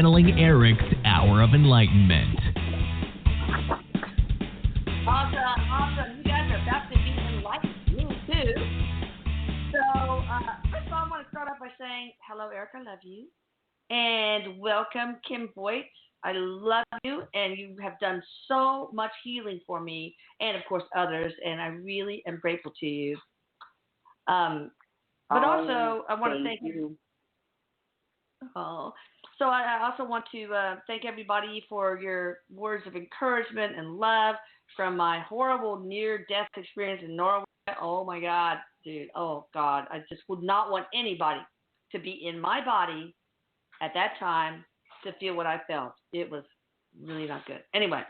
channeling Erik's hour of enlightenment. Awesome. You guys are about to be enlightened. Me too. So, first of all, I want to start off by saying, hello, Erik, I love you. And welcome, Kim Boyd. I love you, and you have done so much healing for me and, of course, others, and I really am grateful to you. But also, I want to thank you. So I also want to thank everybody for your words of encouragement and love from my horrible near-death experience in Norway. Oh, my God, dude. Oh, God. I just would not want anybody to be in my body at that time to feel what I felt. It was really not good. Anyway,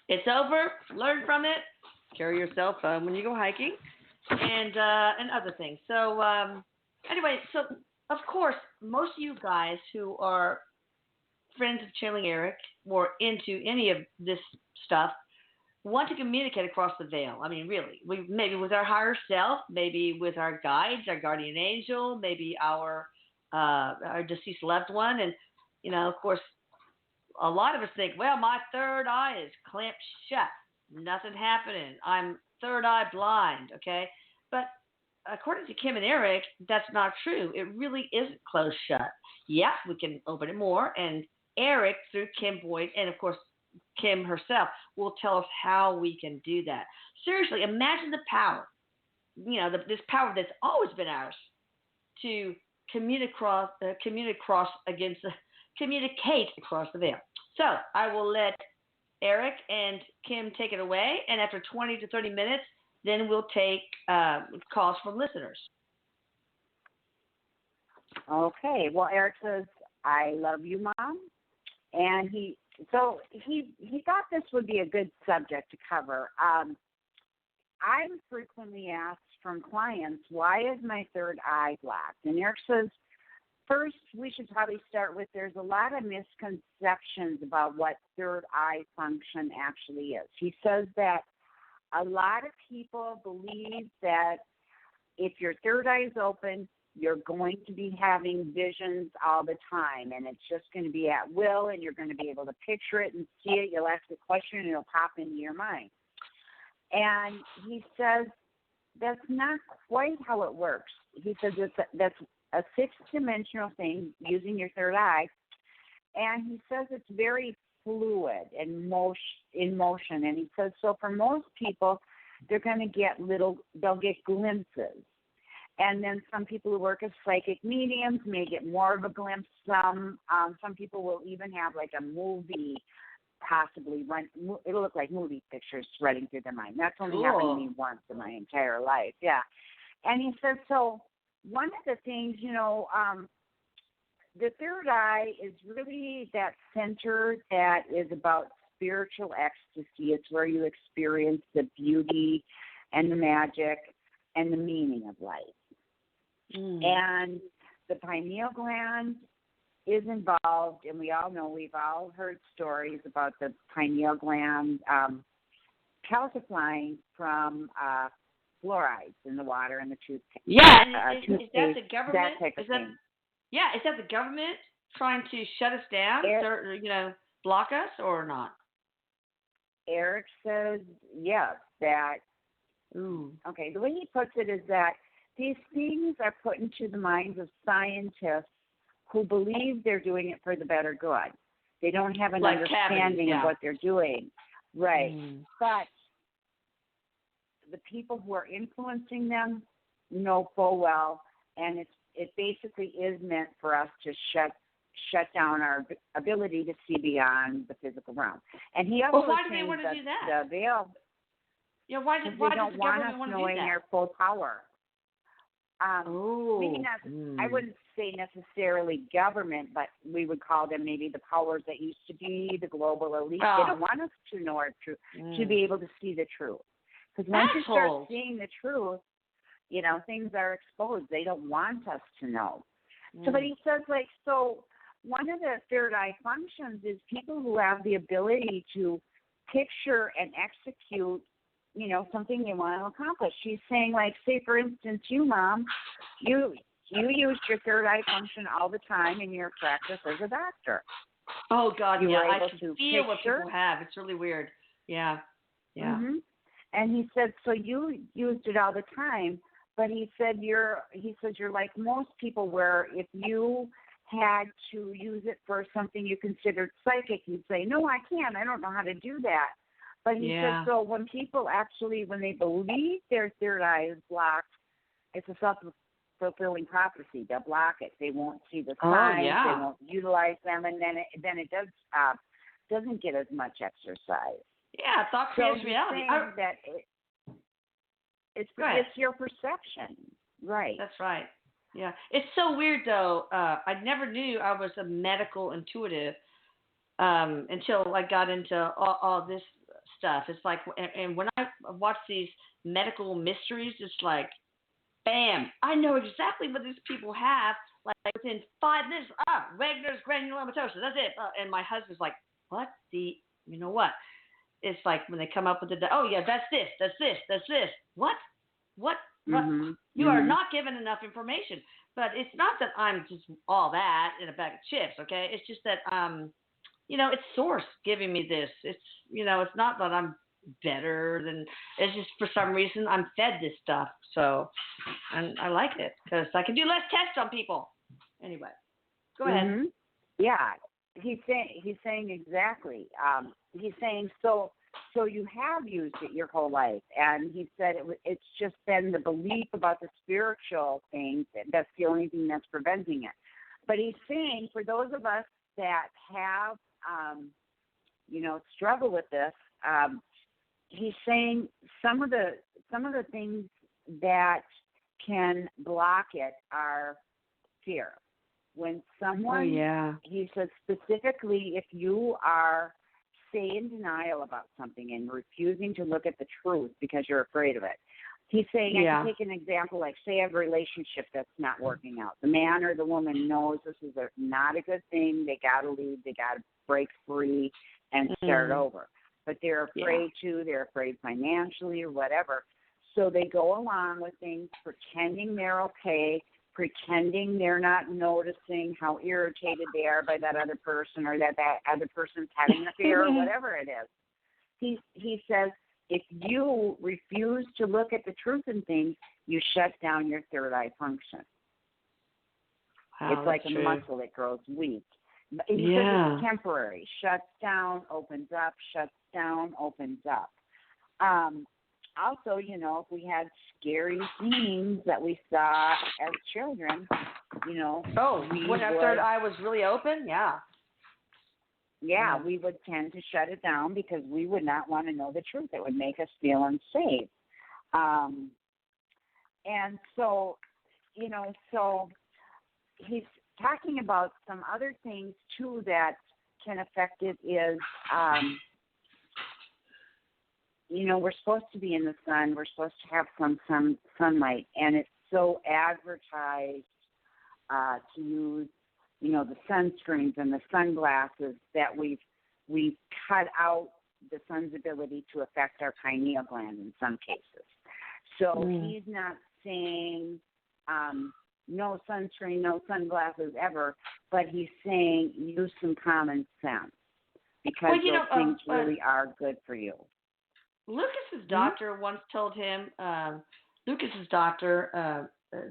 it's over. Learn from it. Carry your cell phone when you go hiking and other things. So anyway, so of course, most of you guys who are friends of channeling Erik or into any of this stuff want to communicate across the veil. I mean, really, we maybe with our higher self, maybe with our guides, our guardian angel, maybe our deceased loved one. And, you know, of course, a lot of us think, well, my third eye is clamped shut. Nothing happening. I'm third eye blind, okay? But according to Kim and Erik, that's not true. It really isn't closed shut. Yeah, we can open it more. And Erik, through Kim Boyd, and, of course, Kim herself, will tell us how we can do that. Seriously, imagine the power, you know, this power that's always been ours to communicate across the veil. So I will let Erik and Kim take it away, and after 20 to 30 minutes, then we'll take calls from listeners. Okay. Well, Erik says, I love you, Mom. And he thought this would be a good subject to cover. I'm frequently asked from clients, why is my third eye blocked? And Erik says, first, we should probably start with there's a lot of misconceptions about what third eye function actually is. He says that a lot of people believe that if your third eye is open, you're going to be having visions all the time, and it's just going to be at will, and you're going to be able to picture it and see it. You'll ask a question, and it'll pop into your mind. And he says that's not quite how it works. He says that's a six-dimensional thing using your third eye, and he says it's very fluid and in motion. And he says so for most people, they're going to they'll get glimpses. And then some people who work as psychic mediums may get more of a glimpse. Some people will even have like a movie possibly run. It'll look like movie pictures running through their mind. That's only happened to me once in my entire life. Yeah. And he says, so one of the things, you know, the third eye is really that center that is about spiritual ecstasy. It's where you experience the beauty and the magic and the meaning of life. And the pineal gland is involved, and we all know, we've all heard stories about the pineal gland calcifying from fluorides in the water and the toothpaste. Yeah, is that the government? That type of thing. Yeah, is that the government trying to shut us down, or, you know, block us, or not? Erik says yes, that, okay, the way he puts it is that these things are put into the minds of scientists who believe they're doing it for the better good. They don't have an understanding of what they're doing. Right. But the people who are influencing them know full well, and it basically is meant for us to shut down our ability to see beyond the physical realm. And he also why do they want to do that? The veil. Yeah, why does the don't want us knowing their full power. Maybe not. I wouldn't say necessarily government, but we would call them maybe the powers that used to be, the global elite. They don't want us to know our truth, to be able to see the truth. Because once you start seeing the truth, you know, things are exposed. They don't want us to know. So, but he says, like, so one of the third eye functions is people who have the ability to picture and execute, you know, something they want to accomplish. She's saying, like, say, for instance, you, Mom, you you used your third eye function all the time in your practice as a doctor. Oh God, You yeah, were I able can to feel what picture. people have. It's really weird. Yeah, yeah. Mm-hmm. And he said, so you used it all the time, but he said you're like most people, where if you had to use it for something you considered psychic, you'd say, no, I can't. I don't know how to do that. But he said, so when people actually, when they believe their third eye is blocked, it's a self-fulfilling prophecy. They'll block it. They won't see the signs. They won't utilize them, and then it does doesn't get as much exercise. Yeah, thought creates reality. That it's your perception, right? That's right. Yeah, it's so weird though. I never knew I was a medical intuitive until I got into all this stuff. It's like, and when I watch these medical mysteries, it's like, bam! I know exactly what these people have. Like within 5 minutes, Wegener's granulomatosis. That's it. And my husband's like, what? You know what? It's like when they come up with that's this. What? Mm-hmm. You are not given enough information. But it's not that I'm just all that in a bag of chips, okay? It's just that, it's source giving me this. It's, it's not that I'm better than, it's just for some reason I'm fed this stuff. So, and I like it because I can do less tests on people. Anyway, go ahead. Mm-hmm. Yeah, he's saying exactly. He's saying so you have used it your whole life, and he said it's just been the belief about the spiritual things that's the only thing that's preventing it. But he's saying for those of us that have, struggle with this, he's saying some of the things that can block it are fear. When someone, he says specifically, if you are, say, in denial about something and refusing to look at the truth because you're afraid of it. He's saying, I can take an example, like, say, a relationship that's not working out. The man or the woman knows this is not a good thing. They got to leave. They got to break free and start over. But they're afraid they're afraid financially or whatever. So they go along with things, pretending they're okay, pretending they're not noticing how irritated they are by that other person, or that other person's having an affair or whatever it is. He says, if you refuse to look at the truth in things, you shut down your third eye function. Wow, it's like a muscle that grows weak. He says it's temporary. Shuts down, opens up, shuts down, opens up. Also, if we had scary scenes that we saw as children, when our third eye was really open, we would tend to shut it down because we would not want to know the truth. It would make us feel unsafe. And so, so he's talking about some other things, too, that can affect it is, we're supposed to be in the sun. We're supposed to have some sunlight, and it's so advertised to use, the sunscreens and the sunglasses that we've cut out the sun's ability to affect our pineal gland in some cases. So he's not saying no sunscreen, no sunglasses ever, but he's saying use some common sense because those things really are good for you. Lucas's doctor once told him,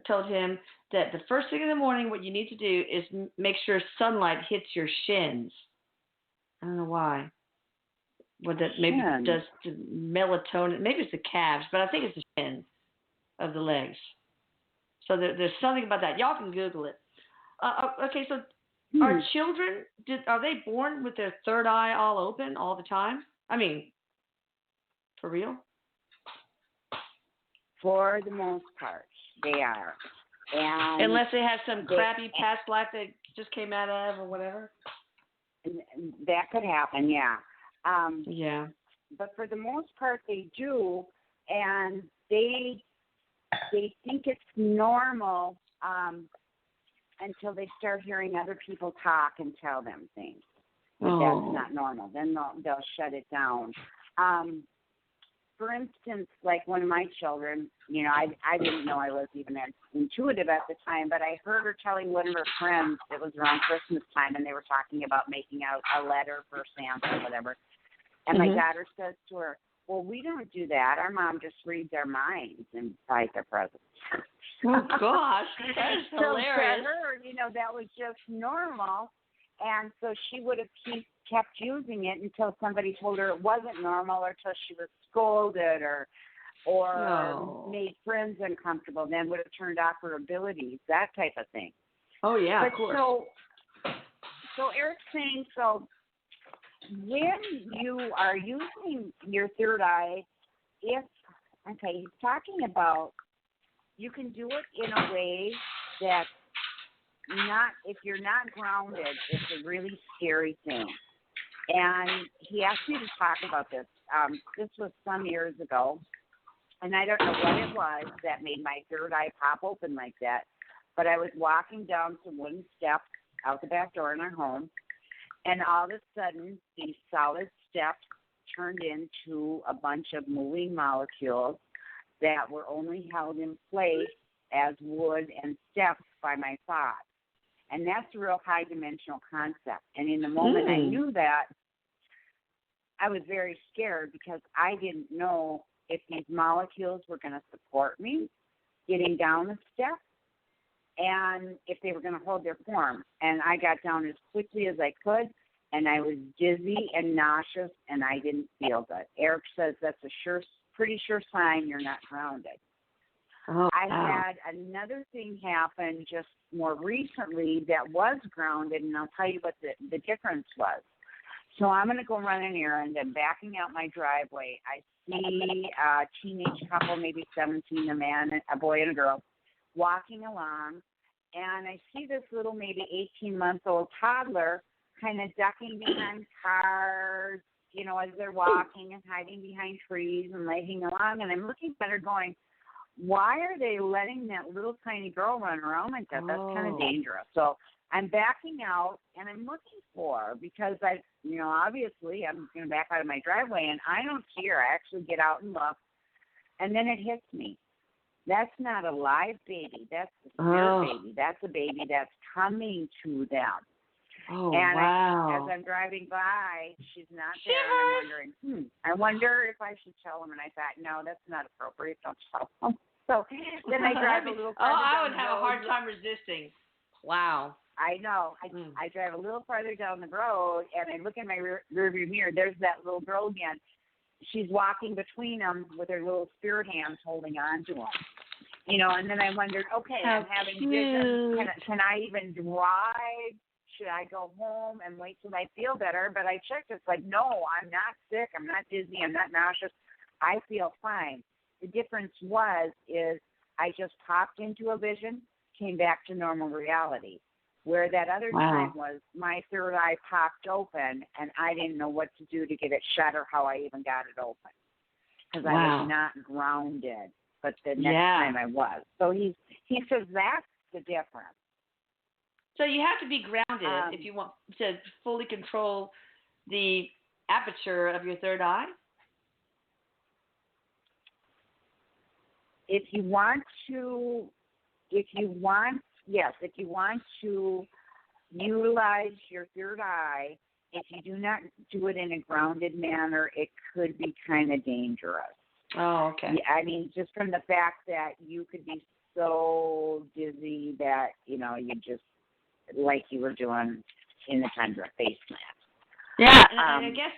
told him that the first thing in the morning, what you need to do is make sure sunlight hits your shins. I don't know why. What that maybe does to melatonin. Maybe it's the calves, but I think it's the shins of the legs. So there's something about that. Y'all can Google it. Okay, so are children, are they born with their third eye all open all the time? I mean, for real? For the most part, they are. And unless they have some crappy past life that just came out of or whatever? That could happen, yeah. Yeah. But for the most part, they do, and they think it's normal until they start hearing other people talk and tell them things. That's not normal. Then they'll shut it down. for instance, like one of my children, I didn't know I was even intuitive at the time, but I heard her telling one of her friends, it was around Christmas time, and they were talking about making out a letter for Santa or whatever. And my daughter says to her, well, we don't do that. Our mom just reads our minds and buys their presents. Oh, gosh. That is hilarious. So to her, that was just normal. And so she would have kept using it until somebody told her it wasn't normal, or until she was scolded or made friends uncomfortable, then would have turned off her abilities, that type of thing. Oh, yeah, but of course. So Eric's saying, so when you are using your third eye, he's talking about you can do it in a way that if you're not grounded, it's a really scary thing. And he asked me to talk about this. This was some years ago, and I don't know what it was that made my third eye pop open like that, but I was walking down some wooden steps out the back door in our home, and all of a sudden, these solid steps turned into a bunch of moving molecules that were only held in place as wood and steps by my thoughts. And that's a real high-dimensional concept. And in the moment I knew that, I was very scared because I didn't know if these molecules were going to support me getting down the steps and if they were going to hold their form. And I got down as quickly as I could, and I was dizzy and nauseous, and I didn't feel good. Erik says that's a pretty sure sign you're not grounded. Oh, I had another thing happen just more recently that was grounded, and I'll tell you what the difference was. So I'm going to go run an errand. I'm backing out my driveway. I see a teenage couple, maybe 17, a boy and a girl, walking along, and I see this little maybe 18-month-old toddler kind of ducking behind cars, as they're walking and hiding behind trees and lagging along, and I'm looking at her going, why are they letting that little tiny girl run around like that? That's kind of dangerous. So I'm backing out, and I'm looking for her because obviously I'm going to back out of my driveway, and I don't see her. I actually get out and look, and then it hits me. That's not a live baby. That's a spirit baby. That's a baby that's coming to them. Oh, and wow. As I'm driving by, she's not there, and I'm wondering, I wonder if I should tell them. And I thought, no, that's not appropriate. Don't tell them. So then I drive a little farther I down would the have road. a hard time resisting. Wow. I know. I drive a little farther down the road, and I look in my rearview mirror. There's that little girl again. She's walking between them with her little spirit hands holding on to them. And then I wondered, okay, I'm having visions. Can I even drive? Should I go home and wait till I feel better? But I checked. It's like, no, I'm not sick. I'm not dizzy. I'm not nauseous. I feel fine. The difference is I just popped into a vision, came back to normal reality. Where that other time was my third eye popped open, and I didn't know what to do to get it shut or how I even got it open because I was not grounded. But the next time I was. So he says that's the difference. So you have to be grounded if you want to fully control the aperture of your third eye? If you want to utilize your third eye, if you do not do it in a grounded manner, it could be kind of dangerous. Oh, okay. I mean, just from the fact that you could be so dizzy that, you just, like you were doing in the tundra face mask. Yeah, and I guess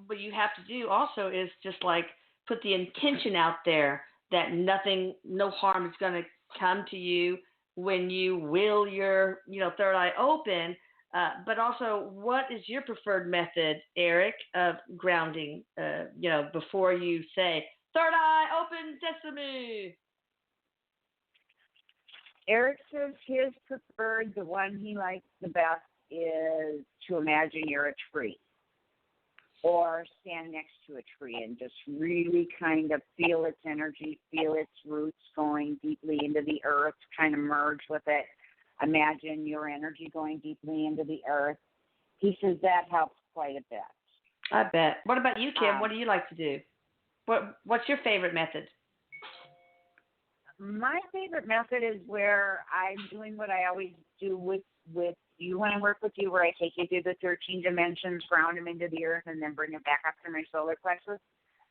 what you have to do also is just like put the intention out there that no harm is going to come to you when you will your, third eye open. But also, what is your preferred method, Erik, of grounding, before you say, third eye, open sesame? Erik says his preferred, the one he likes the best, is to imagine you're a tree or stand next to a tree and just really kind of feel its energy, feel its roots going deeply into the earth, kind of merge with it. Imagine your energy going deeply into the earth. He says that helps quite a bit. I bet. What about you, Kim? What do you like to do? What's your favorite method? My favorite method is where I'm doing what I always do with you when I work with you, where I take you through the 13 dimensions, ground them into the earth, and then bring it back up to my solar plexus.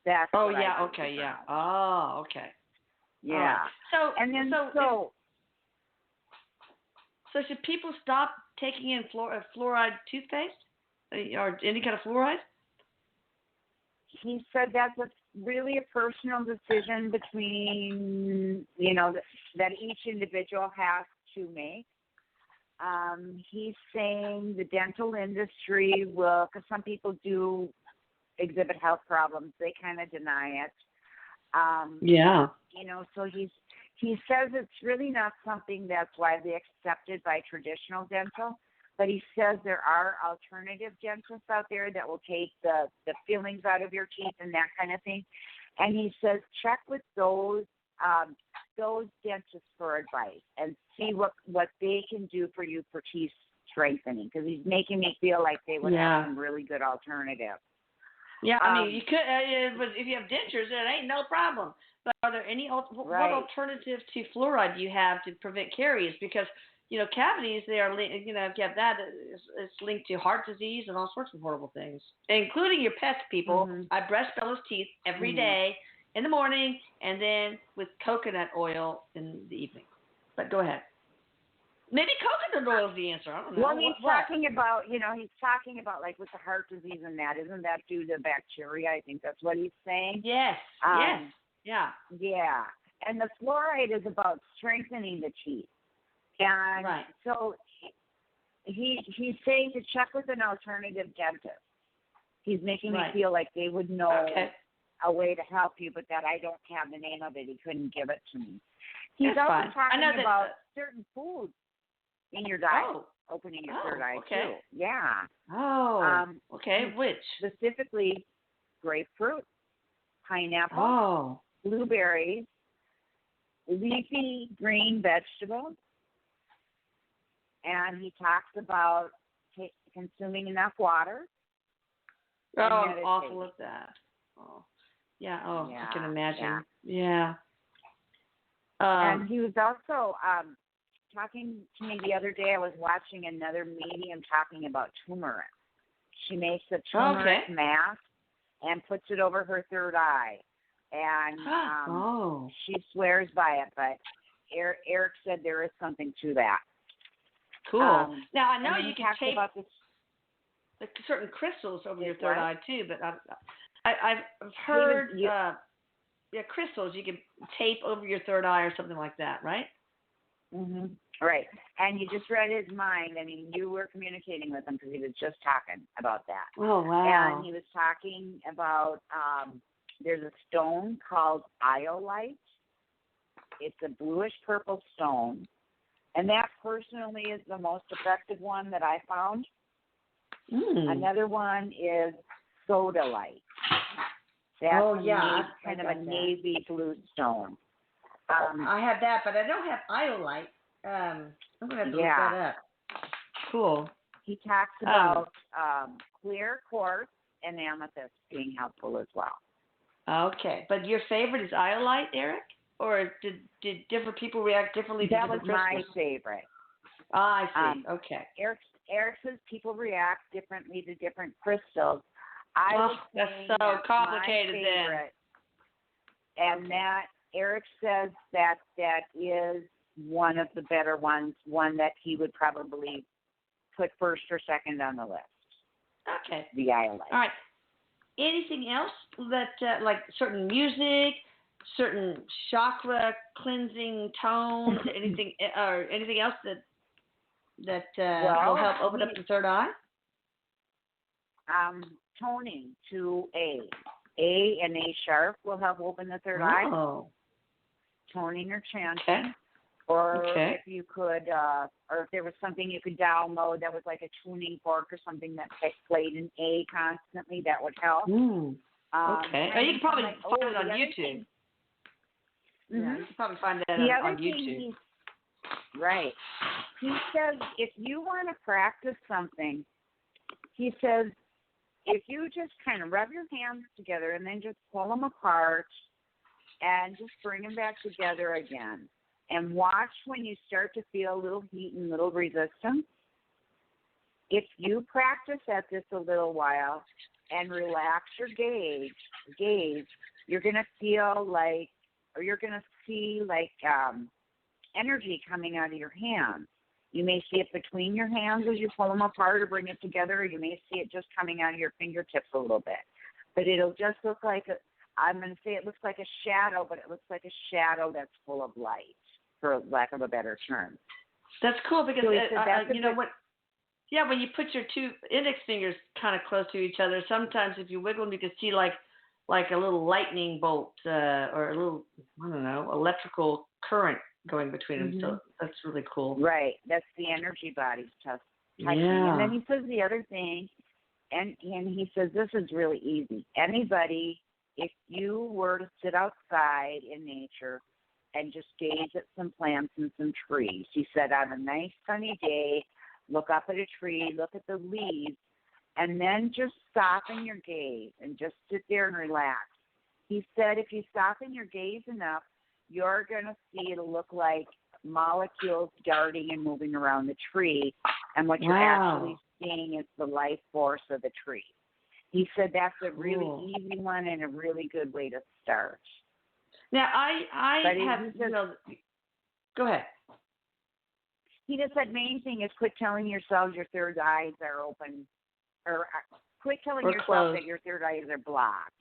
That's Oh, what yeah, I do okay, yeah. ground. Oh, okay. Yeah. Right. So should people stop taking in fluoride toothpaste or any kind of fluoride? He said that's really a personal decision between, that each individual has to make. He's saying the dental industry will, because some people do exhibit health problems, they kind of deny it. Yeah. So he says it's really not something that's widely accepted by traditional dental, but he says there are alternative dentists out there that will take the fillings out of your teeth and that kind of thing. And he says check with those dentists for advice and see what they can do for you for teeth strengthening, because he's making me feel like they would have some really good alternatives. Yeah, I mean, you could, but if you have dentures, it ain't no problem. But are there any what alternative to fluoride do you have to prevent caries? Because cavities, they are if you have that, it's linked to heart disease and all sorts of horrible things, including your pets. People, I brush Bella's teeth every day in the morning, and then with coconut oil in the evening. But go ahead. Maybe coconut oil is the answer. I don't know. Well, he's talking about like with the heart disease and that. Isn't that due to bacteria? I think that's what he's saying. Yes. Yes. Yeah. Yeah. And the fluoride is about strengthening the teeth. And so he's saying to check with an alternative dentist. He's making me feel like they would know a way to help you, but that I don't have the name of it. He couldn't give it to me. He's also talking about certain foods in your diet, opening your third eye too. Yeah. Oh. Which? Specifically, grapefruit, pineapple, blueberries, leafy green vegetables, and he talks about consuming enough water. Oh, I'm awful at that. Oh. Yeah. Oh, I can imagine. Yeah. And he was also talking to me the other day. I was watching another medium talking about turmeric. She makes a turmeric mask and puts it over her third eye. And she swears by it, but Erik said there is something to that. Cool. Now, I know you can tape about this, certain crystals over your third eye, too, but I've heard crystals you can tape over your third eye or something like that, right? Right. And you just read his mind. I mean, you were communicating with him because he was just talking about that. Oh, wow. And he was talking about there's a stone called iolite. It's a bluish-purple stone. And that personally is the most effective one that I found. Another one is sodalite. That's kind of a navy blue stone. I have that, but I don't have iolite. I'm going to have to look that up. Cool. He talks about clear quartz and amethyst being helpful as well. Okay. But your favorite is iolite, Erik? Or did different people react differently to different crystals? That was my favorite. I see. Okay. Erik says people react differently to different crystals. That's so complicated then. And that Erik says that is one of the better ones, one that he would probably put first or second on the list. Okay. The iolite. All right. Anything else that, like certain music, certain chakra cleansing tones, anything else that will help open up the third eye? Toning to A and A sharp will help open the third eye. Toning or chanting. Okay. Or if you could, or if there was something you could download that was like a tuning fork or something that played an A constantly, that would help. Okay. You can probably find it on YouTube. You can probably find that on YouTube. Right. He says if you want to practice something, he says if you just kind of rub your hands together and then just pull them apart and just bring them back together again, and watch when you start to feel a little heat and a little resistance. If you practice at this a little while and relax your gaze, you're going to feel like, or you're going to see like energy coming out of your hands. You may see it between your hands as you pull them apart or bring it together, or you may see it just coming out of your fingertips a little bit. But it'll just look like I'm going to say it looks like a shadow, but it looks like a shadow that's full of light, for lack of a better term. That's cool because, So you know what? Yeah, when you put your two index fingers kind of close to each other, sometimes if you wiggle them, you can see like a little lightning bolt or a little, I don't know, electrical current going between them. So that's really cool. Right. That's the energy bodies touching. Yeah. And then he says the other thing, and he says this is really easy. Anybody, if you were to sit outside in nature and just gaze at some plants and some trees, he said on a nice sunny day, look up at a tree, look at the leaves, and then just soften your gaze and just sit there and relax. He said if you soften your gaze enough, you're going to see it'll look like molecules darting and moving around the tree, and what you're actually seeing is the life force of the tree. He said that's a really easy one and a really good way to start. Now, I have, go ahead. He just said main thing is quit telling yourselves your third eyes are open, or quit telling yourself closed. that your third eyes are blocked.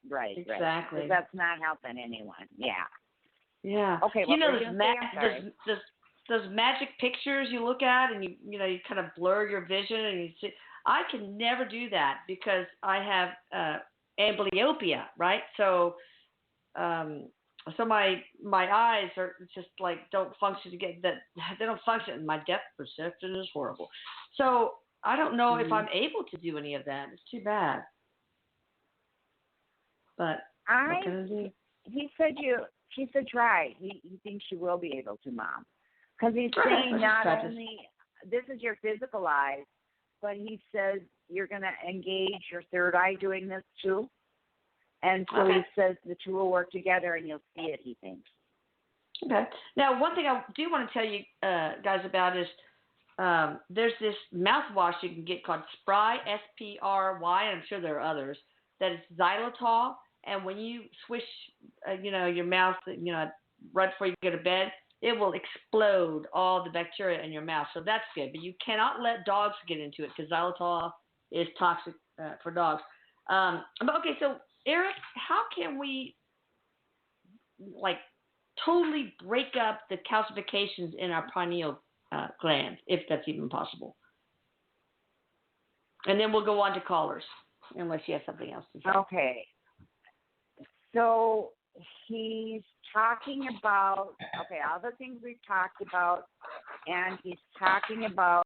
Right. Exactly. Right. That's not helping anyone. Yeah. Yeah. Okay. You know, those magic pictures you look at, and you kind of blur your vision, and you see. I can never do that because I have amblyopia, right? So, so my eyes are just like don't function to get that. They don't function. My depth perception is horrible. So I don't know if I'm able to do any of that. It's too bad. But what can I do? She said try. He thinks you will be able to, Mom. Because he's saying not only, this is your physical eyes, but he says you're going to engage your third eye doing this too. And so he says the two will work together and you'll see it, he thinks. Okay. Now, one thing I do want to tell you guys about is there's this mouthwash you can get called Spry, S-P-R-Y, and I'm sure there are others, that is xylitol. And when you swish, your mouth, right before you go to bed, it will explode all the bacteria in your mouth. So that's good. But you cannot let dogs get into it because xylitol is toxic for dogs. But okay, so Erik, how can we totally break up the calcifications in our pineal gland, if that's even possible? And then we'll go on to callers, unless you have something else to say. Okay. So he's talking about, all the things we've talked about, and he's talking about,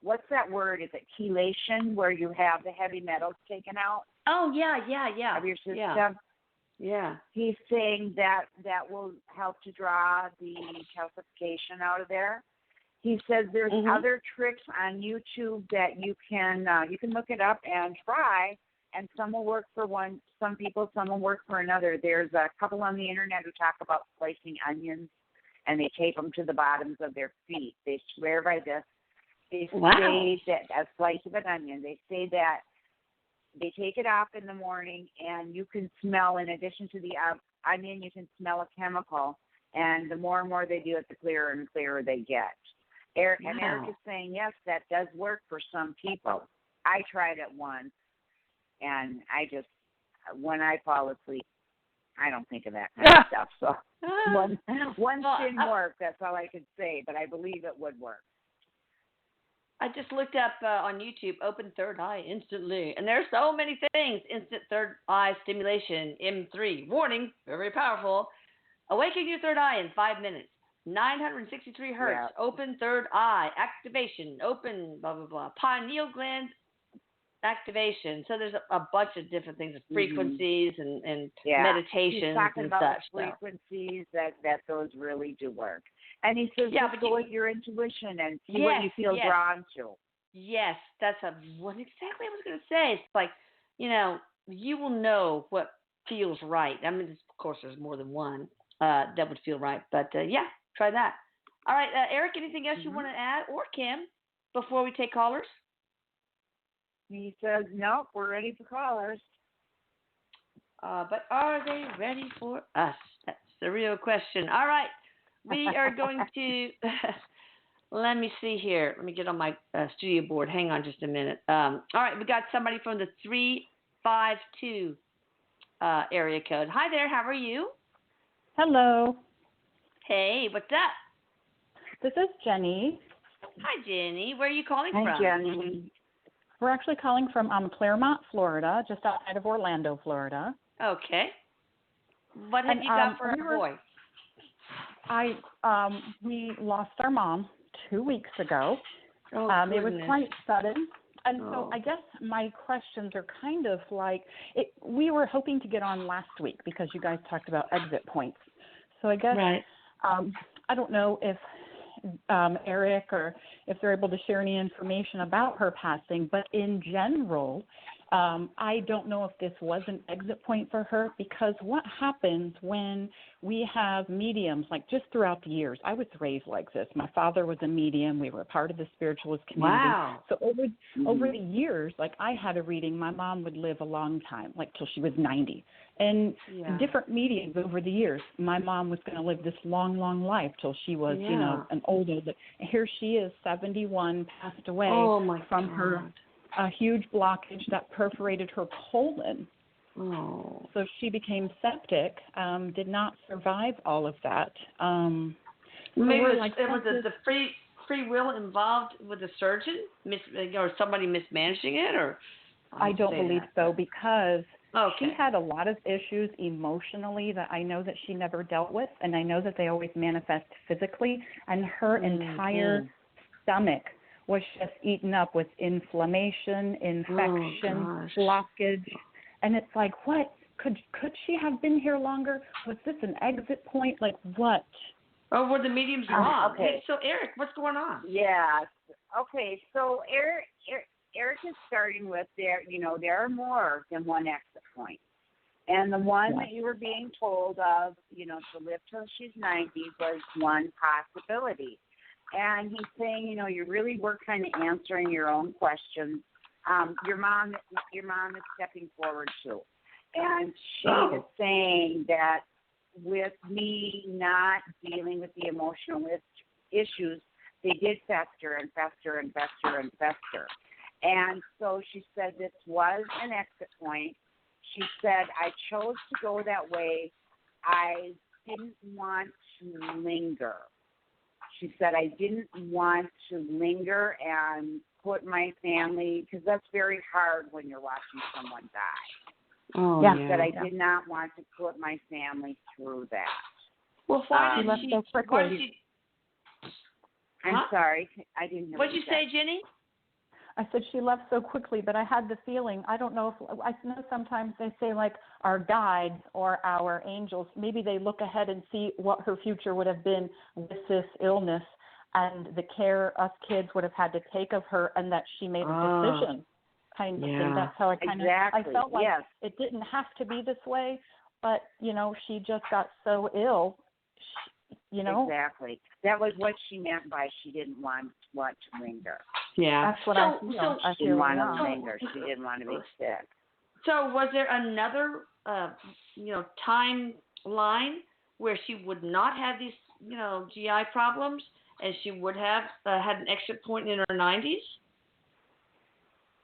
what's that word? Is it chelation, where you have the heavy metals taken out? Oh, yeah. Of your system? Yeah. He's saying that will help to draw the calcification out of there. He says there's other tricks on YouTube that you can look it up and try, and some will work for some people, some will work for another. There's a couple on the internet who talk about slicing onions, and they tape them to the bottoms of their feet. They swear by this. They say that a slice of an onion, they say that they take it off in the morning, and you can smell, in addition to the onion, you can smell a chemical, and the more and more they do it, the clearer and clearer they get. Erik is saying, yes, that does work for some people. I tried it once, and when I fall asleep, I don't think of that kind of stuff. So one didn't work, that's all I could say, but I believe it would work. I just looked up on YouTube, open third eye instantly. And there's so many things. Instant third eye stimulation, M3. Warning, very powerful. Awaken your third eye in 5 minutes. 963 hertz, open third eye, activation, open, blah, blah, blah. Pineal gland activation. So there's a bunch of different things, frequencies and meditations and such. About frequencies that those really do work. And he says, just go with your intuition and see what you feel drawn to. Yes, that's what exactly I was going to say. It's like, you will know what feels right. I mean, of course, there's more than one that would feel right, but yeah, try that. All right, Eric, anything else you Hmm. want to add, or Kim, before we take callers? He says, nope, we're ready for callers. But are they ready for us? That's the real question. All right, we are going to. Let me see here. Let me get on my studio board. Hang on just a minute. All right, we got somebody from the 352 area code. Hi there, how are you? Hello, Hey, what's up? this is Jenny. Hi, Jenny. Where are you calling Hi, from? Jenny. We're actually calling from Claremont, Florida, just outside of Orlando, Florida. Okay. What have And you got for we our boy? we lost our mom 2 weeks ago. Oh, It was goodness. quite sudden. And so Oh. I guess my questions are kind of like, we were hoping to get on last week because you guys talked about exit points. So I guess Right. I don't know if Erik or if they're able to share any information about her passing, but in general, I don't know if this was an exit point for her, because what happens when we have mediums, like just throughout the years, I was raised like this. My father was a medium. We were a part of the spiritualist community. Wow. So over the years, like I had a reading, my mom would live a long time, like till she was 90. And Yeah. different mediums over the years, my mom was going to live this long, long life till she was, Yeah. an older. Here she is, 71, passed away Oh, my from God. her a huge blockage that perforated her colon. Oh. So she became septic, did not survive all of that. Maybe we're it like, was the free will involved with the surgeon, or somebody mismanaging it, or I don't believe so, because she Okay. had a lot of issues emotionally that I know that she never dealt with, and I know that they always manifest physically, and her entire stomach was just eaten up with inflammation, infection, blockage. And it's like, what? Could she have been here longer? Was this an exit point? Like what? Oh, were the mediums wrong? Okay. Hey, so Eric, what's going on? Yes. Okay, so Eric is starting with there are more than one exit point. And the one that you were being told of, to live till she's 90 was one possibility. And he's saying, you really were kind of answering your own questions. Your mom is stepping forward too. And she is saying that with me not dealing with the emotional issues, they did fester and fester and fester and fester. And so she said this was an exit point. She said, I chose to go that way. I didn't want to linger. She said, I didn't want to linger and put my family, because that's very hard when you're watching someone die. Oh, yeah. yeah. That I did not want to put my family through that. Well, why did left so quickly. Why did she? I'm sorry, I didn't hear What what did you say, Jenny? I said she left so quickly, but I had the feeling, I don't know if, I know sometimes they say like our guides or our angels, maybe they look ahead and see what her future would have been with this illness and the care us kids would have had to take of her, and that she made a decision kind of thing. That's how I kind of, I felt like it didn't have to be this way, but, she just got so ill, Exactly. That was what she meant by she didn't want to linger. Yeah. That's what I feel. She didn't want to linger. She didn't want to be sick. So was there another, timeline where she would not have these, GI problems, and she would have had an exit point in her 90s?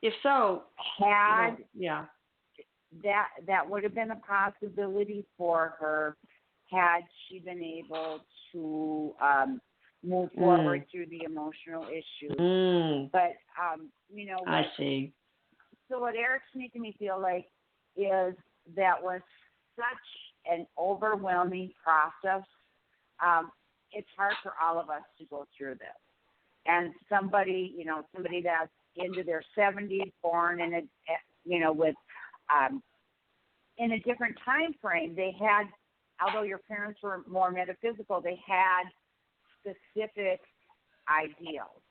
If so, that would have been a possibility for her had she been able to move forward through the emotional issues. But, I see. So what Eric's making me feel like is that was such an overwhelming process. It's hard for all of us to go through this. And somebody that's into their 70s, born in in a different time frame, they had, although your parents were more metaphysical, they had specific ideals.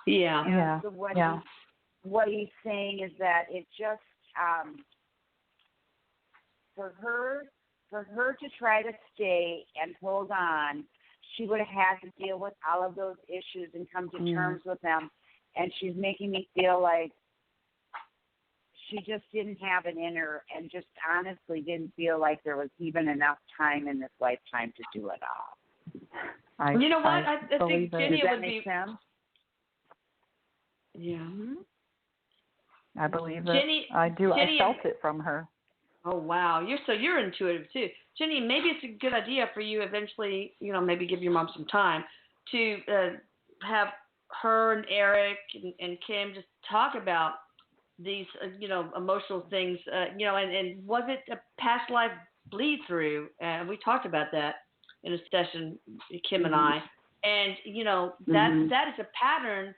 Yeah. And so what he's saying is that it just for her to try to stay and hold on, she would have had to deal with all of those issues and come to terms with them. And she's making me feel like she just didn't have it in her, and just honestly didn't feel like there was even enough time in this lifetime to do it all. You know what? I think Jenny would be. Sense? Yeah. I believe it. I do. Jenny, I felt it from her. Oh wow, you're intuitive too, Jenny. Maybe it's a good idea for you eventually. Maybe give your mom some time to have her and Erik and Kim just talk about these emotional things. And was it a past life bleed through? We talked about that in a session, Kim and I. And that is a pattern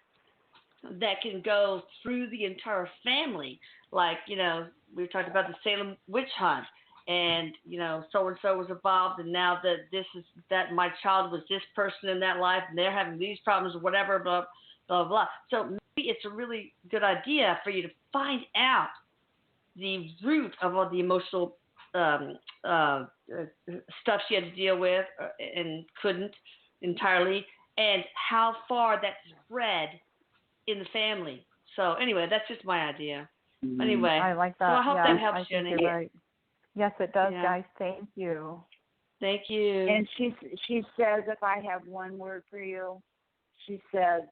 that can go through the entire family. Like, we talked about the Salem witch hunt, and so and so was involved, and now that my child was this person in that life, and they're having these problems or whatever, blah blah blah. So maybe it's a really good idea for you to find out the root of all the emotional stuff she had to deal with and couldn't entirely, and how far that spread in the family. So anyway, that's just my idea. Anyway, I like that. So I hope that helps, Jenny. You're right. Yes, it does, guys. Thank you. Thank you. And she says, if I have one word for you, she says,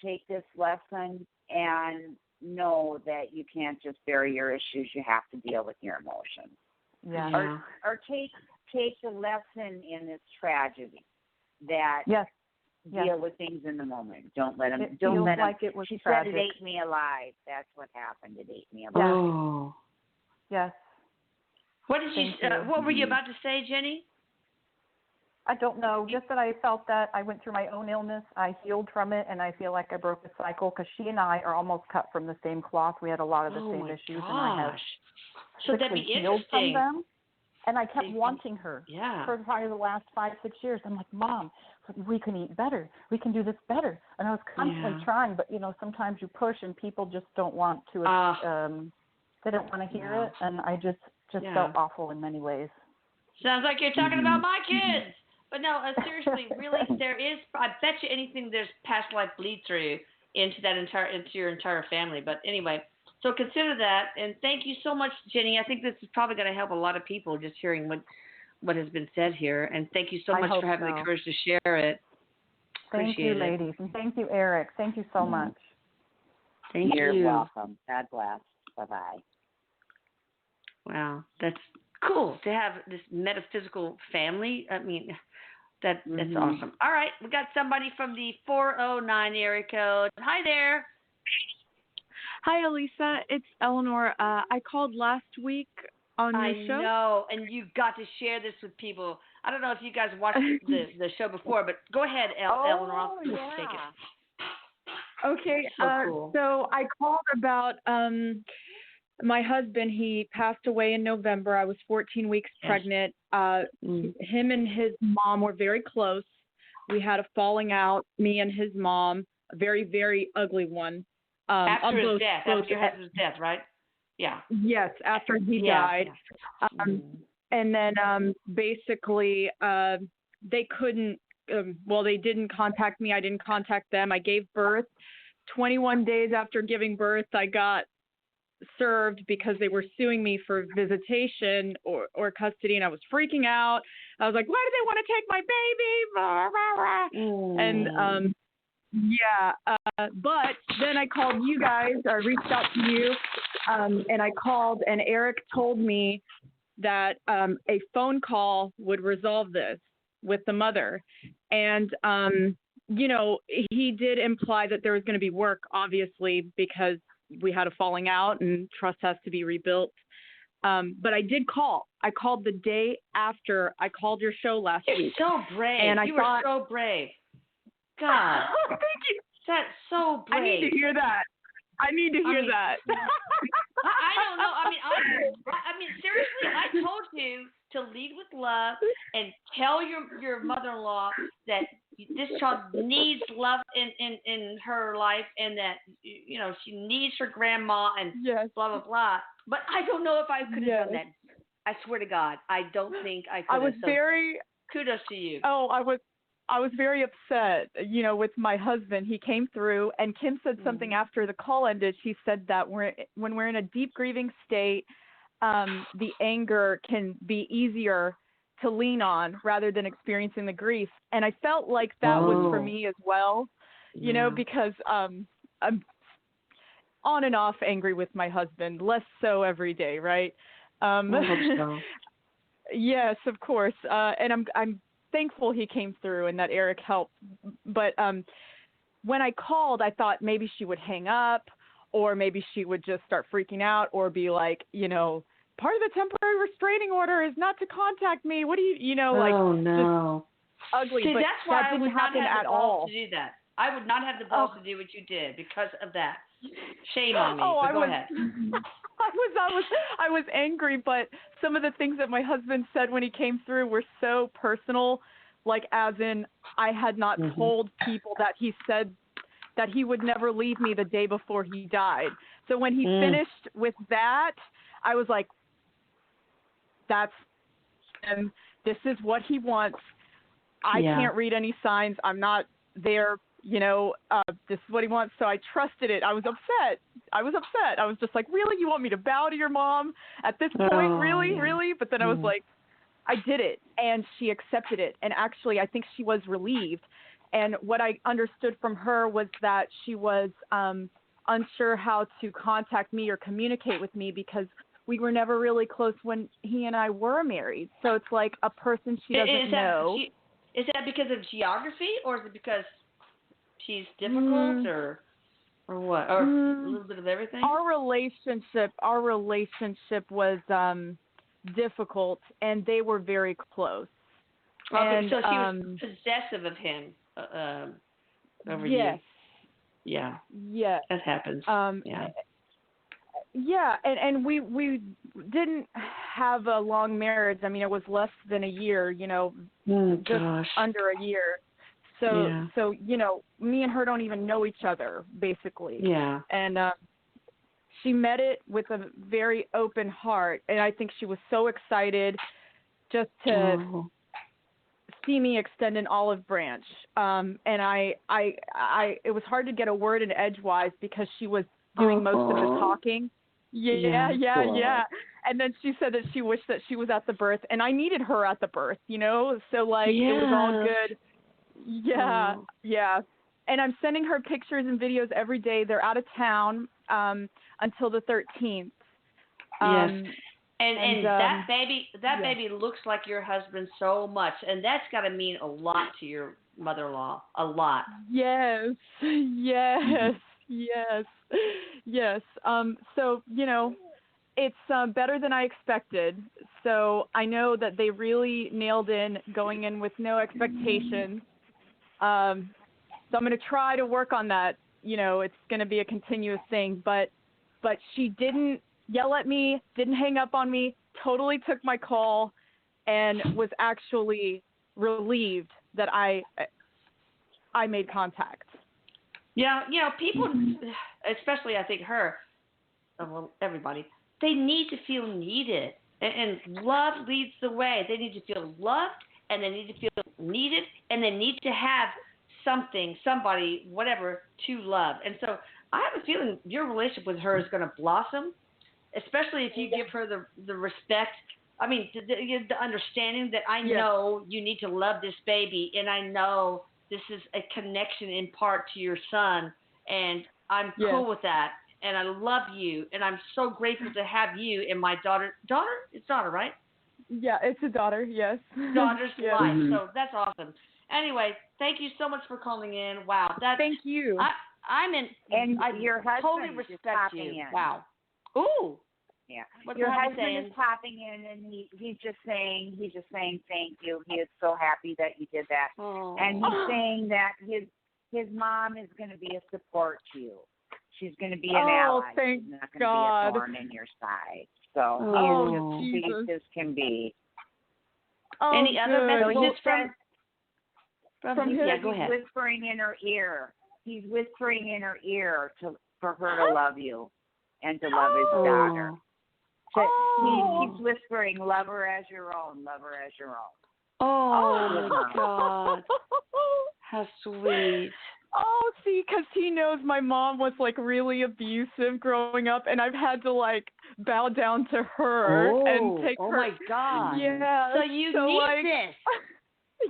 take this lesson and know that you can't just bury your issues. You have to deal with your emotions. Yeah. Or take the lesson in this tragedy that deal with things in the moment. Don't let them. It was she tragic. said it ate me alive. That's what happened. It ate me alive. Oh. Yes. What did what were you about to say, Jenny? I don't know. Just that I felt that I went through my own illness. I healed from it, and I feel like I broke a cycle because she and I are almost cut from the same cloth. We had a lot of the same issues, and I have quickly healed from them. And I kept wanting her for probably the last 5-6 years. I'm like, Mom, we can eat better. We can do this better. And I was constantly trying, but sometimes you push and people just don't want to. They don't want to hear it, and I just felt awful in many ways. Sounds like you're talking about my kids. But no, seriously, really, there is. I bet you anything there's past life bleed through into your entire family. But anyway. So consider that, and thank you so much, Jenny. I think this is probably going to help a lot of people just hearing what has been said here. And thank you so much for having the courage to share it. Thank you, ladies, and thank you, Erik. Thank you so much. Thank you. You're welcome. God bless. Bye-bye. Wow, that's cool to have this metaphysical family. I mean, that's awesome. All right, we got somebody from the 409 area code. Hi there. Hi, Elisa. It's Eleanor. I called last week on your show. I know, and you've got to share this with people. I don't know if you guys watched the show before, but go ahead, Eleanor. I'll take it. Okay. Cool. So I called about my husband. He passed away in November. I was 14 weeks pregnant. Him and his mom were very close. We had a falling out, me and his mom, a very, very ugly one. After his death, after your husband's death, right? Yeah. Yes, after he died. And then basically they couldn't, they didn't contact me. I didn't contact them. I gave birth. 21 days after giving birth, I got served because they were suing me for visitation or custody, and I was freaking out. I was like, why do they want to take my baby? Blah, blah, blah. And but then I called you guys, or reached out to you, and I called, and Erik told me that a phone call would resolve this with the mother. And, he did imply that there was going to be work, obviously, because we had a falling out and trust has to be rebuilt. But I did call. I called the day after I called your show last week. You're so brave. And you were so brave. God. Thank you. That's so brave. I need to hear that. I that. I don't know. I mean, seriously, I told you to lead with love and tell your mother-in-law that this child needs love in her life, and that she needs her grandma and blah blah blah. But I don't know if I could have done that. I swear to God, I don't think I could have. I was kudos to you. Oh, I was very upset, with my husband. He came through, and Kim said something after the call ended. She said that when we're in a deep grieving state, the anger can be easier to lean on rather than experiencing the grief. And I felt like that was for me as well, because I'm on and off angry with my husband, less so every day, right? I hope so. Yes, of course. And I'm thankful he came through and that Erik helped. But when I called, I thought maybe she would hang up, or maybe she would just start freaking out, or be like, part of the temporary restraining order is not to contact me. What do you, oh, no. Just ugly. See, but that's why that didn't happen at all. To do that. I would not have the balls to do what you did because of that. Shame on me. But go ahead. I was angry, but some of the things that my husband said when he came through were so personal, like as in I had not told people that he said that he would never leave me the day before he died. So when he finished with that, I was like, that's him. This is what he wants. I can't read any signs. I'm not there. This is what he wants. So I trusted it. I was upset. I was just like, really? You want me to bow to your mom at this point? Really? But then I was like, I did it. And she accepted it. And actually, I think she was relieved. And what I understood from her was that she was unsure how to contact me or communicate with me because we were never really close when he and I were married. So it's like a person she doesn't know. Is that because of geography, or is it because she's difficult, or what? Or a little bit of everything? Our relationship was difficult, and they were very close. Okay, and, so she was possessive of him over you. Yeah. Yeah. That happens. Yeah, and we didn't have a long marriage. I mean, it was less than a year, just under a year. So me and her don't even know each other, basically. Yeah. And she met it with a very open heart, and I think she was so excited just to see me extend an olive branch. And I it was hard to get a word in edgewise because she was doing most of the talking. Yeah. And then she said that she wished that she was at the birth, and I needed her at the birth, so it was all good. Yeah. And I'm sending her pictures and videos every day. They're out of town until the 13th. Yes. And that baby looks like your husband so much, and that's got to mean a lot to your mother-in-law. A lot. Yes. So, it's better than I expected. So I know that they really nailed in going in with no expectations. So I'm going to try to work on that. It's going to be a continuous thing, but she didn't yell at me, didn't hang up on me, totally took my call, and was actually relieved that I made contact. Yeah, people, especially I think her, everybody, they need to feel needed, and love leads the way. They need to feel loved, and they need to feel needed, and they need to have somebody, whatever, to love. And so I have a feeling your relationship with her is going to blossom, especially if you give her the respect. I mean, the understanding that I know you need to love this baby, and I know this is a connection in part to your son, and I'm cool with that, and I love you, and I'm so grateful to have you in my daughter. It's daughter, right? Yeah, it's a daughter, yes. Daughter's life, so that's awesome. Anyway, thank you so much for calling in. Wow. Thank you. Your husband totally respect you. In. Wow. Ooh. Yeah. What's your husband saying? Is popping in, and he's just saying thank you. He is so happy that you did that, and he's saying that his mom is going to be a support to you. She's going to be an ally. Thank She's not going God. to be a thorn in your side. So he is as pleased as can be. Any other messages from? From who? who? Yeah, go He's ahead. whispering in her ear. He's whispering in her ear for her to love you and to love his daughter. So he keeps whispering, love her as your own, love her as your own. Oh, my God. How sweet. Oh, see, because he knows my mom was like really abusive growing up, and I've had to like bow down to her and take her. Oh my God. Yeah. So you need this.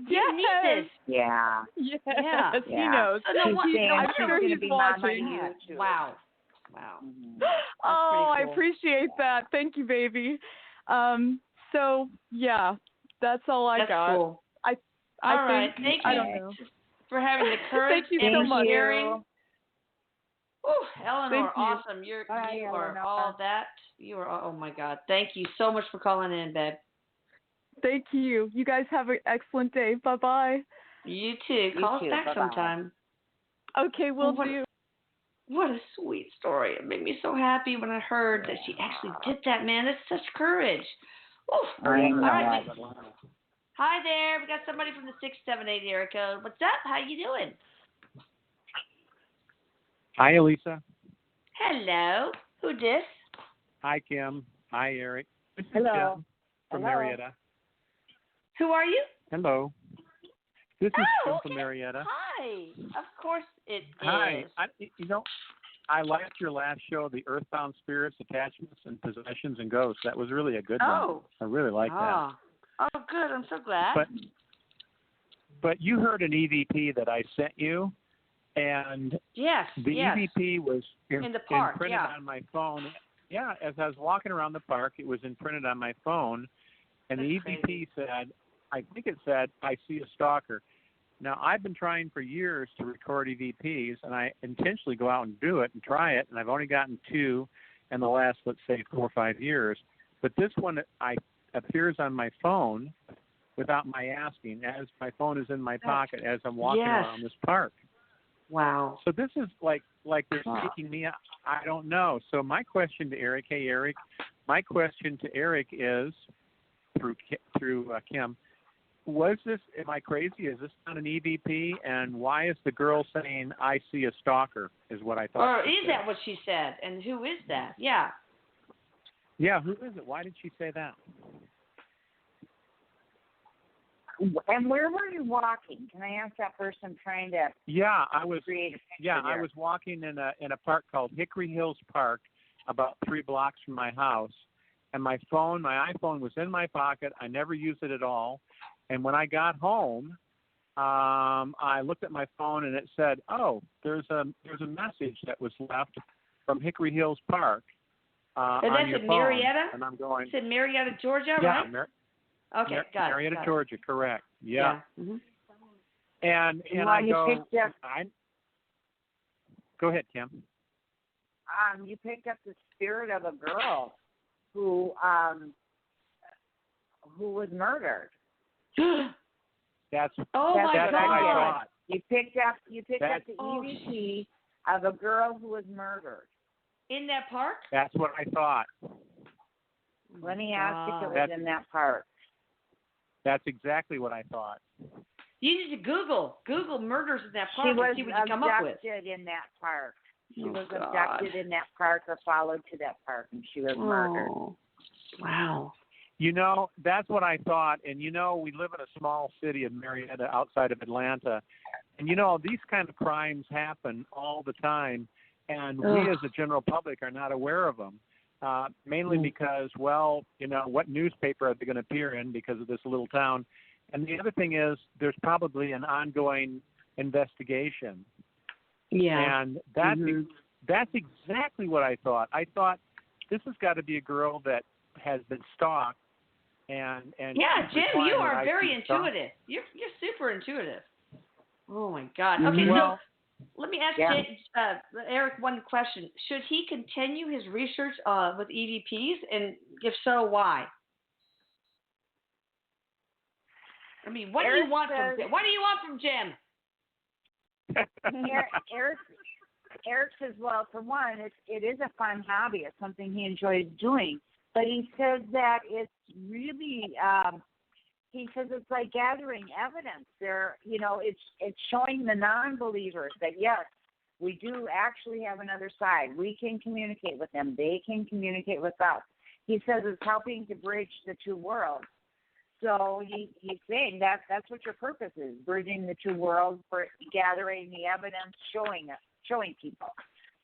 Yes. You need this. Yeah. Yes. Yeah. He knows. So no, I'm sure he's watching. You. Wow. Wow. Mm-hmm. Oh, cool. I appreciate that. Thank you, baby. So yeah, that's all I That's got. cool. I All right. think, Thank I you don't know. for having the courage Thank you and so much. sharing. Ooh, Eleanor, Thank you. awesome. You are all that. You are. Oh my God. Thank you so much for calling in, babe. Thank you. You guys have an excellent day. Bye-bye. You too. Call us back Bye-bye. sometime. Okay, we'll do. What a sweet story. It made me so happy when I heard that she actually did that, man. That's such courage. Ooh. I know. All right. Hi there. We got somebody from the 678 area code. What's up? How you doing? Hi, Elisa. Hello. Who dis? Hi, Kim. Hi, Erik. This is Hello. Kim from Hello. Marietta. Who are you? Hello. This is Kim okay. from Marietta. Hi. Of course it Hi. is. I liked your last show, The Earthbound Spirits, Attachments, and Possessions and Ghosts. That was really a good one. I really liked that. Oh, good. I'm so glad. But you heard an EVP that I sent you, and yes, the EVP was in the park, imprinted on my phone. Yeah, as I was walking around the park, it was imprinted on my phone, and That's the EVP crazy. said, I think it said, I see a stalker. Now, I've been trying for years to record EVPs, and I intentionally go out and do it and try it, and I've only gotten 2 in the last, let's say, 4 or 5 years. But this one appears on my phone without my asking, as my phone is in my pocket as I'm walking around this park. Wow. So this is like they're taking me out. I don't know. So my question to Erik, hey, Erik, my question to Erik is, through Kim, was this, am I crazy? Is this not an EVP? And why is the girl saying, I see a stalker, is what I thought. Or is that what she said? And who is that? Yeah. Yeah, who is it? Why did she say that? And where were you walking? Can I ask that person trying to I was create a picture I was walking in a park called Hickory Hills Park, about 3 blocks from my house, and my iPhone was in my pocket. I never used it at all. And when I got home, I looked at my phone and it said, "Oh, there's a message that was left from Hickory Hills Park And on that's your in phone." Marietta? And I'm going, It's in Marietta, Georgia, yeah, right? Okay, got Marietta, it. Georgia, correct. Yeah. Mm-hmm. And I go, go ahead, Kim. You picked up the spirit of a girl who was murdered. That's Oh my what I God. thought. You picked up the EVP of a girl who was murdered. In that park? That's what I thought. Let me ask if it was in that park. That's exactly what I thought. You need to Google murders in that park She and was see what you come up with. abducted in that park. She Oh, was God. abducted in that park or followed to that park, and she was murdered. Wow. You know, that's what I thought. And, you know, we live in a small city of Marietta outside of Atlanta. And, you know, these kind of crimes happen all the time. And we as the general public are not aware of them, mainly because, well, you know, what newspaper are they going to appear in because of this little town? And the other thing is there's probably an ongoing investigation. Yeah. And that's exactly what I thought. I thought this has got to be a girl that has been stalked. And yeah, Jim, you are very intuitive. intuitive. You're super intuitive. Oh my God. Okay, Well, so let me ask Erik one question. Should he continue his research with EVPs, and if so, why? I mean, what do you want from Jim? Erik says, well, for one, it is a fun hobby. It's something he enjoys doing. But he says that it's really he says it's like gathering evidence. It's showing the non-believers that yes, we do actually have another side. We can communicate with them. They can communicate with us. He says it's helping to bridge the two worlds. So he's saying that's what your purpose is, bridging the two worlds, for gathering the evidence, showing people.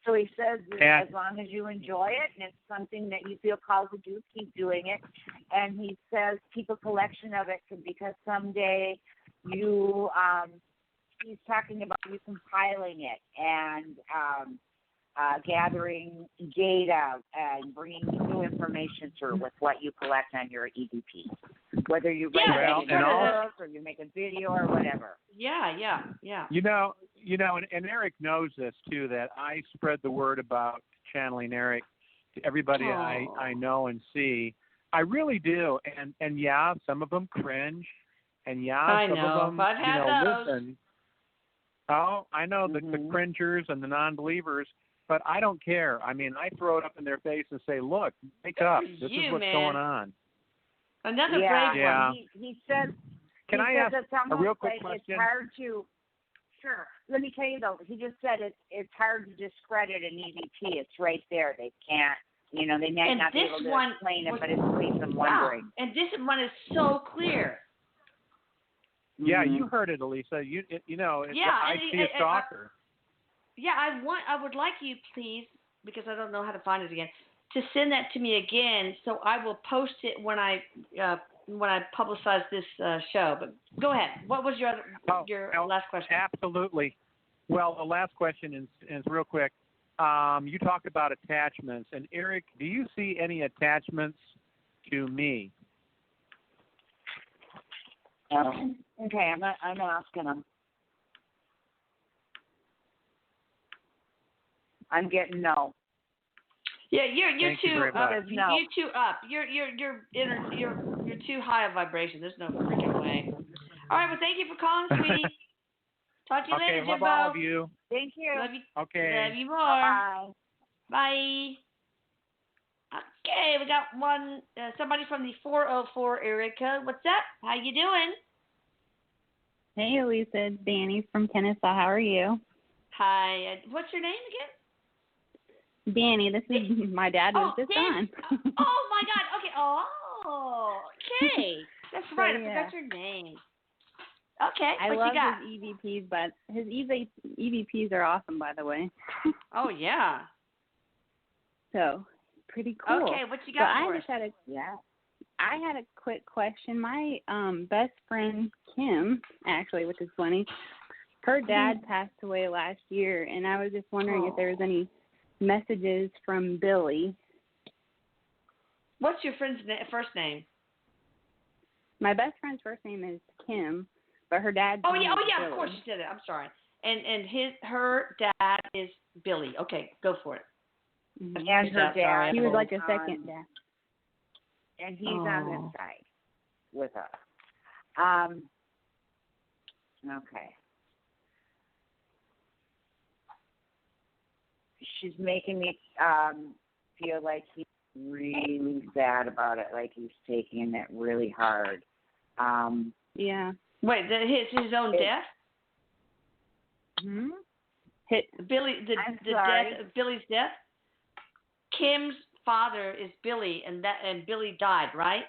So he says as long as you enjoy it and it's something that you feel called to do, keep doing it. And he says keep a collection of it because someday he's talking about you compiling it and gathering data and bringing new information through with what you collect on your EVP. Whether you write it in a book or you make a video or whatever. Yeah. You know, and Erik knows this too, that I spread the word about channeling Erik to everybody I know and see. I really do. And yeah, some of them cringe. And yeah, some of them, I've had those. Listen. Oh, I know the cringers and the non-believers, but I don't care. I mean, I throw it up in their face and say, look, wake up. This is what's going on. Another brave one. He says. Can I ask a real quick question? It's hard to. Sure. Let me tell you though. He just said it's hard to discredit an EVP. It's right there. They can't. They might not be able to explain it, but it leaves them wondering. And this one is so clear. Yeah, you heard it, Elisa. I see a stalker. I would like you, please, because I don't know how to find it again, to send that to me again, so I will post it when I publicize this show. But go ahead. What was your last question? Absolutely. Well, the last question is real quick. You talked about attachments, and Erik, do you see any attachments to me? Okay, I'm asking him. I'm getting no. Yeah, you're too up. No. You're too up. You're too high a vibration. There's no freaking way. All right, well, thank you for calling, sweetie. Talk to you later, Jimbo. Okay, love all of you. Thank you. Love you. Okay. Love you more. Bye. Bye. Okay, we got one. Somebody from the 404 area code. What's up? How you doing? Hey, Elisa. It's Danny from Kennesaw. How are you? Hi. What's your name again? Danny. This is my dad was just on. Oh my God. Okay. Oh. Okay. That's right. I forgot your name. Okay. I what love you got? his EVPs, but his EVPs are awesome, by the way. Oh yeah. So pretty cool. Okay. What you got for us? I had a quick question. My best friend Kim, actually, which is funny, her dad passed away last year, and I was just wondering if there was any messages from Billy. What's your friend's first name? My best friend's first name is Kim, but her dad's name is Billy. Of course you said it. I'm sorry. And her dad is Billy. Okay, go for it. Mm-hmm. And her dad. He was like a second dad. And he's on this side with us. Okay. She's making me feel like he's really sad about it, like he's taking it really hard. Yeah. Wait, his own death? Hmm? Billy, the death of Billy's death? Kim's father is Billy, and Billy died, right?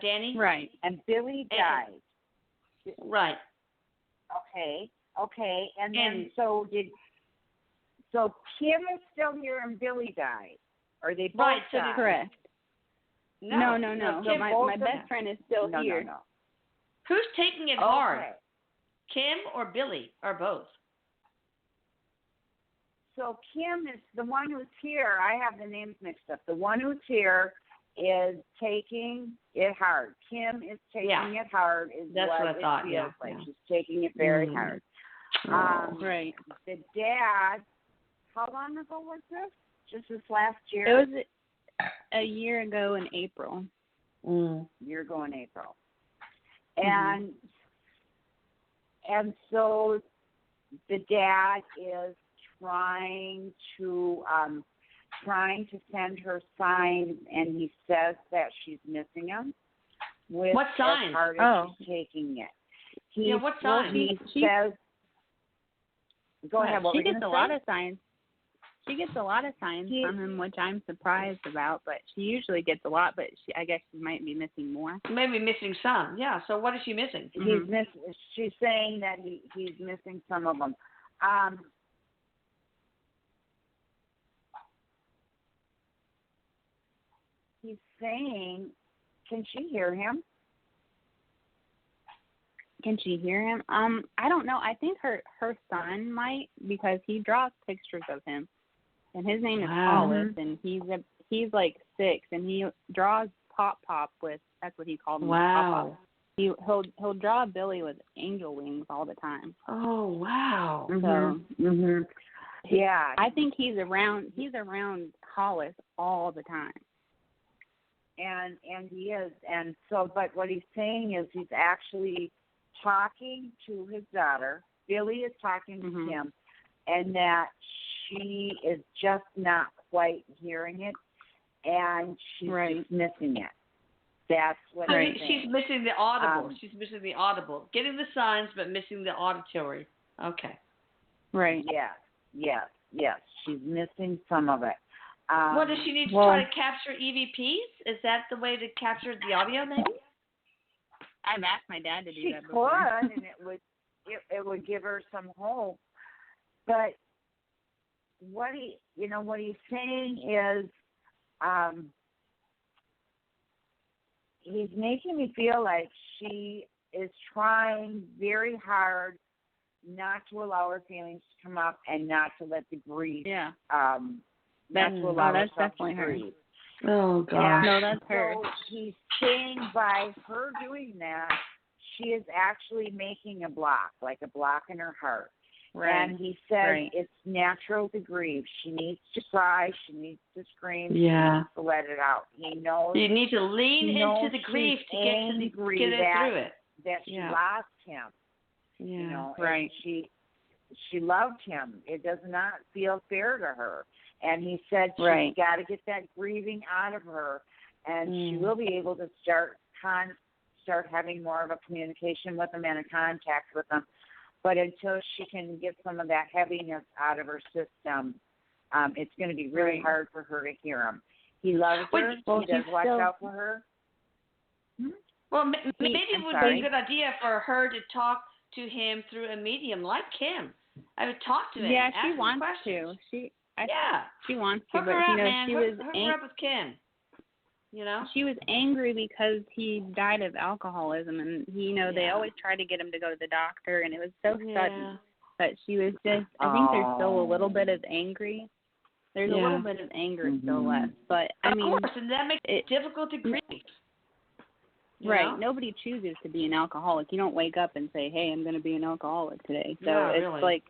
Danny? Right. And Billy died. Right. Okay. And then so Kim is still here and Billy died. Are they both died? Correct. No. Kim, my best friend is still here. No. Who's taking it hard? Kim or Billy or both? So Kim is the one who's here. I have the names mixed up. The one who's here is taking it hard. Kim is taking it hard. That's what I thought. Feels like. She's taking it very hard. Right. The dad. How long ago was this? Just this last year. It was a year ago in April. Year ago in April. And so the dad is trying to send her signs, and he says that she's missing him. with What sign? as hard as she's taking it. What sign? He says, go ahead. What she were you gets a gonna lot say? of signs. She gets a lot of signs from him, which I'm surprised about. But she usually gets a lot. But I guess she might be missing more. Maybe missing some. Yeah. So what is she missing? She's saying that he's missing some of them. He's saying, can she hear him? Can she hear him? I don't know. I think her son might, because he draws pictures of him, and his name is Hollis, and he's like 6, and he draws Pop with, that's what he called him. Wow. Pop. He'll draw Billy with angel wings all the time. Oh wow. So yeah, I think he's around Hollis all the time. And he is, and so, but what he's saying is he's actually talking to his daughter. Billy is talking to him, and that she is just not quite hearing it, and she's just missing it. That's what she's missing the audible. She's missing the audible. Getting the signs, but missing the auditory. Okay. Right. Yes. She's missing some of it. What does she need to try to capture EVPs? Is that the way to capture the audio, maybe? I've asked my dad to do that She before. could, and it would give her some hope. But what he's saying is, he's making me feel like she is trying very hard not to allow her feelings to come up and not to let the grief. Yeah. Not to allow that's herself definitely to her. grieve. Oh God. No, that's her. So he's saying by her doing that, she is actually making a block in her heart. Right. And he says it's natural to grieve. She needs to cry. She needs to scream. Yeah. She needs to let it out. He knows. You need to lean into the grief to get through it. That she lost him. Yeah. You know, right. She loved him. It does not feel fair to her. And he said she's got to get that grieving out of her, and she will be able to start having more of a communication with him and a contact with him. But until she can get some of that heaviness out of her system, it's going to be really hard for her to hear him. He loves her. He does watch out for her. Well, maybe it would be a good idea for her to talk to him through a medium like Kim. I would talk to him. Yeah, she wants questions. to. She wants to, Hook but her up, you know, man. she Hook was her up with Kim. You know, she was angry because he died of alcoholism, and they always tried to get him to go to the doctor, and it was so sudden. But she was just, I think there's still a little bit of angry. There's a little bit of anger still left, but I mean, of course, and that makes it difficult to grieve. Right. Nobody chooses to be an alcoholic. You don't wake up and say, "Hey, I'm going to be an alcoholic today." So it's like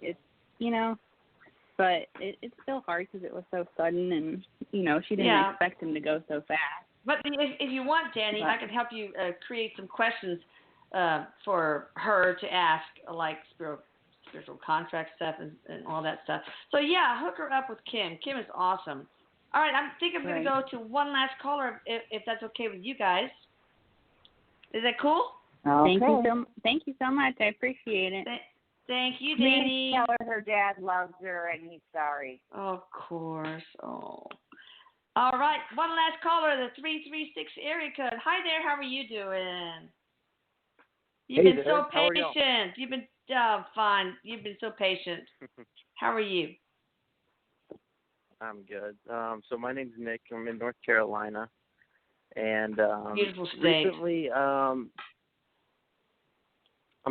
but it's still hard because it was so sudden, and she didn't expect him to go so fast. But if you want, Danny, I can help you create some questions for her to ask, like spiritual contract stuff and all that stuff. So hook her up with Kim. Kim is awesome. All right, I think I'm going to go to one last caller if that's okay with you guys. Is that cool? Okay. Thank you so much. I appreciate it. Thank you, Danny. Please tell her dad loves her and he's sorry. Of course. Oh. All right. One last caller, the 336 area code. Hi there. How are you doing? You've been so patient. You've been fine. You've been so patient. How are you? I'm good. So my name's Nick. I'm in North Carolina. And beautiful state. Recently, I'm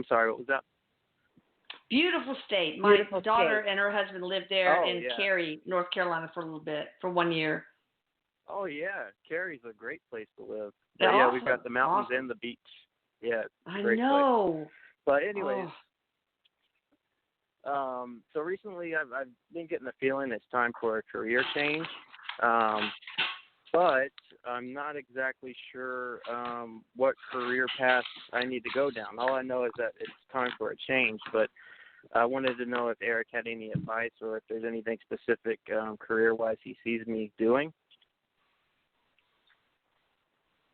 sorry, what was that? Beautiful state. My daughter and her husband lived there in Cary, North Carolina for a little bit, for 1 year. Oh, yeah. Cary's a great place to live. But yeah, we've got the mountains and the beach. Yeah, it's a great place. But anyways, so recently I've been getting the feeling it's time for a career change. But I'm not exactly sure what career path I need to go down. All I know is that it's time for a change, but I wanted to know if Erik had any advice or if there's anything specific career-wise he sees me doing.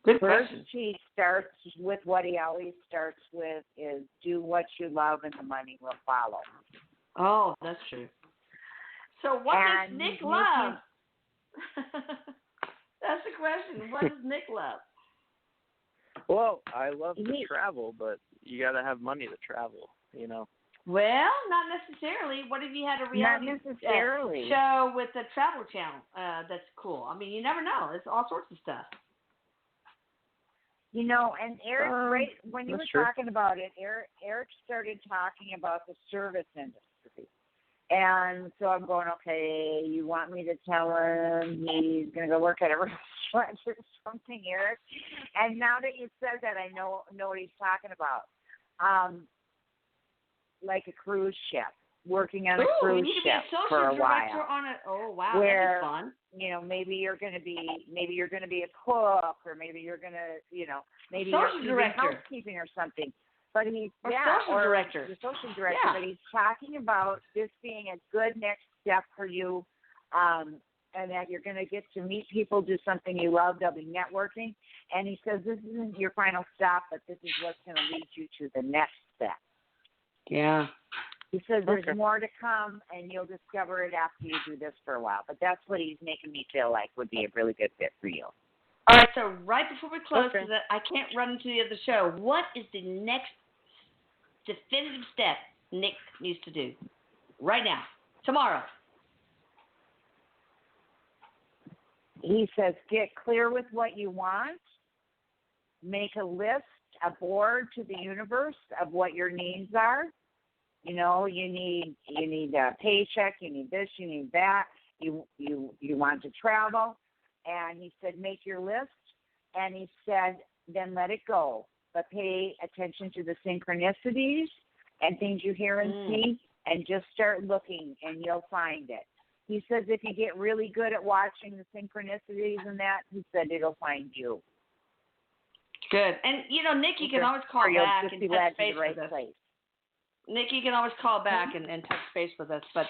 Good First, question. he starts with what he always starts with is do what you love and the money will follow. Oh, that's true. So what does And Nick he's love? That's the question. What does Nick love? Well, I love to travel, but you got to have money to travel, you know. Well, not necessarily. What if you had a reality show with the Travel Channel? That's cool. I mean, you never know. It's all sorts of stuff. You know, and Erik, right when you were true. talking about it, Erik started talking about the service industry. And so I'm going, okay, you want me to tell him he's going to go work at a restaurant or something, Erik? And now that you said that, I know what he's talking about. Like a cruise ship, working on a cruise ship for a while. Oh, wow, where, that'd be fun. You know, maybe you're going to be a cook, or maybe you're going to, you know, maybe social you're director, housekeeping or something. But he's social director. The social director. Yeah. But he's talking about this being a good next step for you, and that you're going to get to meet people, do something you love. There'll be networking. And he says this isn't your final stop, but this is what's going to lead you to the next step. Yeah. He says there's more to come, and you'll discover it after you do this for a while. But that's what he's making me feel like would be a really good fit for you. All right, so right before we close, because I can't run into the other show, what is the next definitive step Nick needs to do right now, tomorrow? He says get clear with what you want, make a list, a board to the universe of what your needs are. You know, you need a paycheck, you need this, you need that, you want to travel. And he said, make your list. And he said, then let it go. But pay attention to the synchronicities and things you hear and see, and just start looking, and you'll find it. He says if you get really good at watching the synchronicities and that, he said it'll find you. Good. And, you know, Nick, you can always call back and touch base with us. Nick, you can always call back and touch base with us. But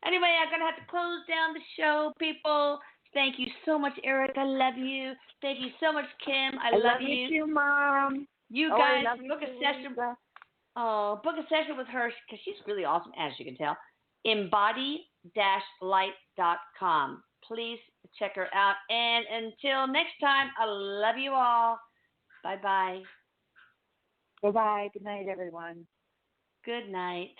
anyway, I'm going to have to close down the show, people. Thank you so much, Erik. I love you. Thank you so much, Kim. I love you. You too, Mom. You guys book a session. Book a session with her because she's really awesome, as you can tell. embody-light.com. Please check her out. And until next time, I love you all. Bye-bye. Bye-bye. Good night, everyone. Good night.